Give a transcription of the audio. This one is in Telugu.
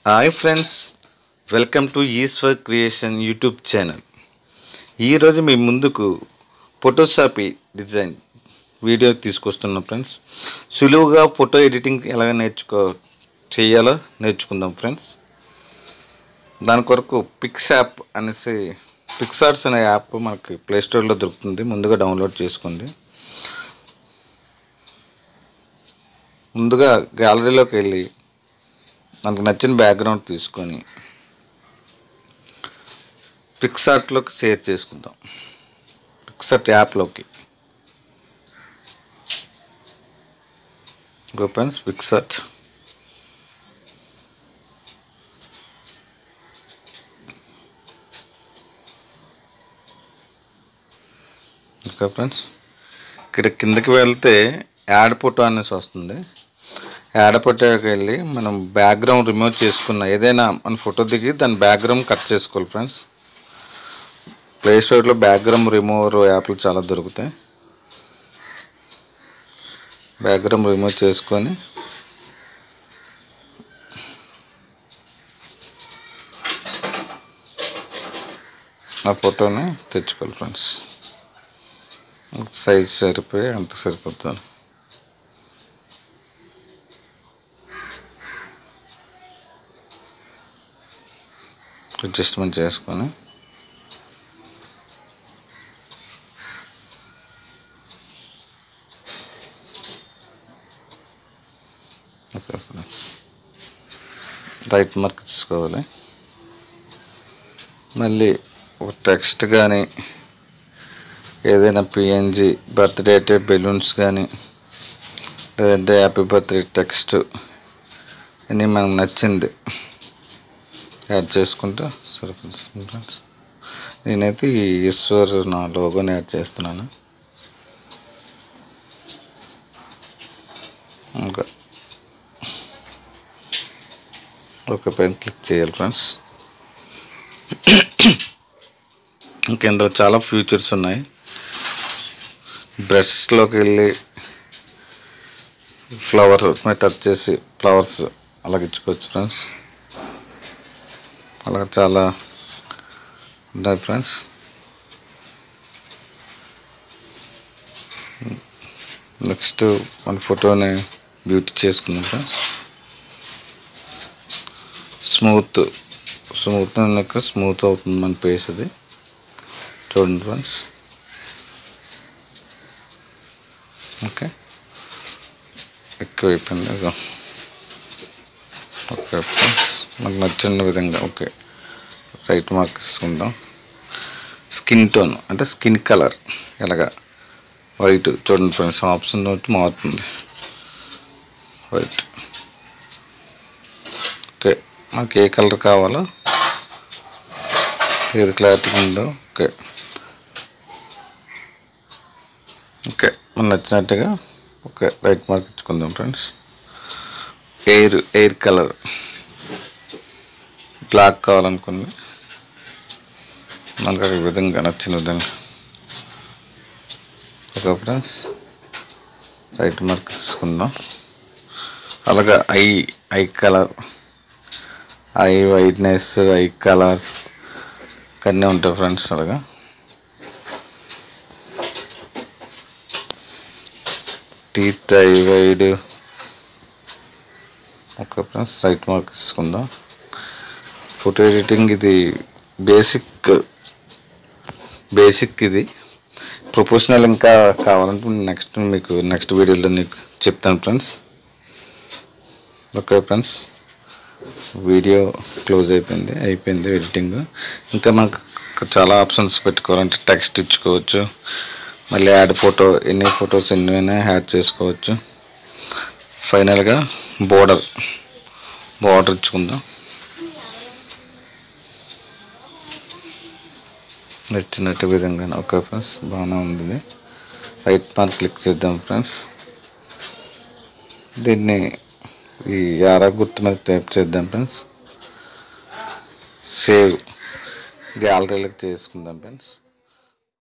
Hi friends, welcome to Eshwar creation YouTube channel. ఈరోజు మీ ముందుకు ఫోటోషాప్ డిజైన్ వీడియో తీసుకొస్తున్నాం ఫ్రెండ్స్. సులువుగా ఫోటో ఎడిటింగ్ ఎలా చేయాలో నేర్చుకుందాం ఫ్రెండ్స్. దాని కొరకు పిక్సాప్ అనేసి పిక్సార్ట్స్ అనే యాప్ మనకి ప్లేస్టోర్లో దొరుకుతుంది. ముందుగా డౌన్లోడ్ చేసుకోండి. ముందుగా గ్యాలరీలోకి వెళ్ళి మనకు నచ్చిన బ్యాక్గ్రౌండ్ తీసుకొని పిక్సార్ట్లోకి షేర్ చేసుకుందాం. పిక్సార్ట్ యాప్లోకి ఓపెన్స్ పిక్సార్ట్. ఓకే ఫ్రెండ్స్, ఇక్కడ కిందకి వెళ్తే యాడ్ ఫోటో అనేసి వస్తుంది. యాడ్ ఫోటోకి వెళ్ళి మనం బ్యాక్గ్రౌండ్ రిమూవ్ చేసుకున్న ఏదైనా మన ఫోటో దిగి దాని బ్యాక్గ్రౌండ్ కట్ చేసుకోవాలి ఫ్రెండ్స్. ప్లేస్టోర్లో బ్యాక్గ్రౌండ్ రిమూవర్ యాప్లు చాలా దొరుకుతాయి. బ్యాక్గ్రౌండ్ రిమూవ్ చేసుకొని ఆ ఫోటోని తెచ్చుకోవాలి ఫ్రెండ్స్. సైజ్ సరిపోయి అంత సరిపోతుంది. అడ్జస్ట్మెంట్ చేసుకొని ఓకే ఫ్రెండ్స్, రైట్ మార్క్ తీసుకోవాలి. మళ్ళీ ఒక టెక్స్ట్ కానీ ఏదైనా పిఎన్జి బర్త్డే బెలూన్స్ కానీ లేదంటే హ్యాపీ బర్త్డే టెక్స్ట్ అని మనకు నచ్చింది యాడ్ చేసుకుంటే సరిపోతుంది ఫ్రెండ్స్. నేనైతే ఈ ఈశ్వర్ నా లోగోని యాడ్ చేస్తున్నాను. ఇంకా ఓకే పైన క్లిక్ చేయాలి ఫ్రెండ్స్. ఇందులో చాలా ఫీచర్స్ ఉన్నాయి. బ్రష్లోకి వెళ్ళి ఫ్లవర్ టచ్ చేసి ఫ్లవర్స్ అలాగ ఇచ్చుకోవచ్చు ఫ్రెండ్స్. అలా చాలా ఉన్నాయి ఫ్రెండ్స్. నెక్స్ట్ మన ఫోటోని బ్యూటీ చేసుకుందాం ఫ్రెండ్స్. స్మూత్ అవుతుంది మన ఫేస్. అది చూడండి ఫ్రెండ్స్. ఓకే, ఎక్కువైపోయింది. ఓకే ఫ్రెండ్స్, మనకు నచ్చిన విధంగా ఓకే రైట్ మార్క్ తీసుకుందాం. స్కిన్ టోన్ అంటే స్కిన్ కలర్ ఎలాగా వైట్ చూడండి ఫ్రెండ్స్. ఆప్షన్ బట్టి మారుతుంది వైట్. ఓకే, మనకి ఏ కలర్ కావాలో ఏది క్లారిటీ ఉందో ఓకే ఓకే మనకు నచ్చినట్టుగా ఓకే రైట్ మార్క్ ఇచ్చుకుందాం ఫ్రెండ్స్. ఎయిర్ కలర్ బ్లాక్ కావాలనుకుంది మనకు ఈ విధంగా నచ్చిన విధంగా ఓకే ఫ్రెండ్స్ రైట్ మార్క్ తీసుకుందాం. అలాగా I colour, I whiteness, I colour అన్నీ ఉంటాయి ఫ్రెండ్స్. అలాగా teeth I wide okay friends right mark తీసుకుందాం. ఫోటో ఎడిటింగ్ ఇది బేసిక్ ఇది ప్రొఫెషనల్ ఇంకా కావాలంటే నెక్స్ట్ వీడియోలో నీకు చెప్తాను friends. Okay friends, video close అయిపోయింది ఎడిటింగ్. ఇంకా మనకు చాలా ఆప్షన్స్ పెట్టుకోవాలంటే టెక్స్ట్ ఇచ్చుకోవచ్చు. మళ్ళీ యాడ్ ఫోటో ఎన్ని ఫొటోస్ ఎన్నైనా యాడ్ చేసుకోవచ్చు. ఫైనల్గా బార్డర్ ఇచ్చుకుందాం. నచ్చినట్టు విధంగా ఓకే ఫ్రెండ్స్ బాగానే ఉంది. రైట్ మార్క్ క్లిక్ చేద్దాం ఫ్రెండ్స్. దీన్ని ఈ గుర్తు మీద టైప్ చేద్దాం ఫ్రెండ్స్. సేవ్ గ్యాలరీలోకి చేసుకుందాం ఫ్రెండ్స్.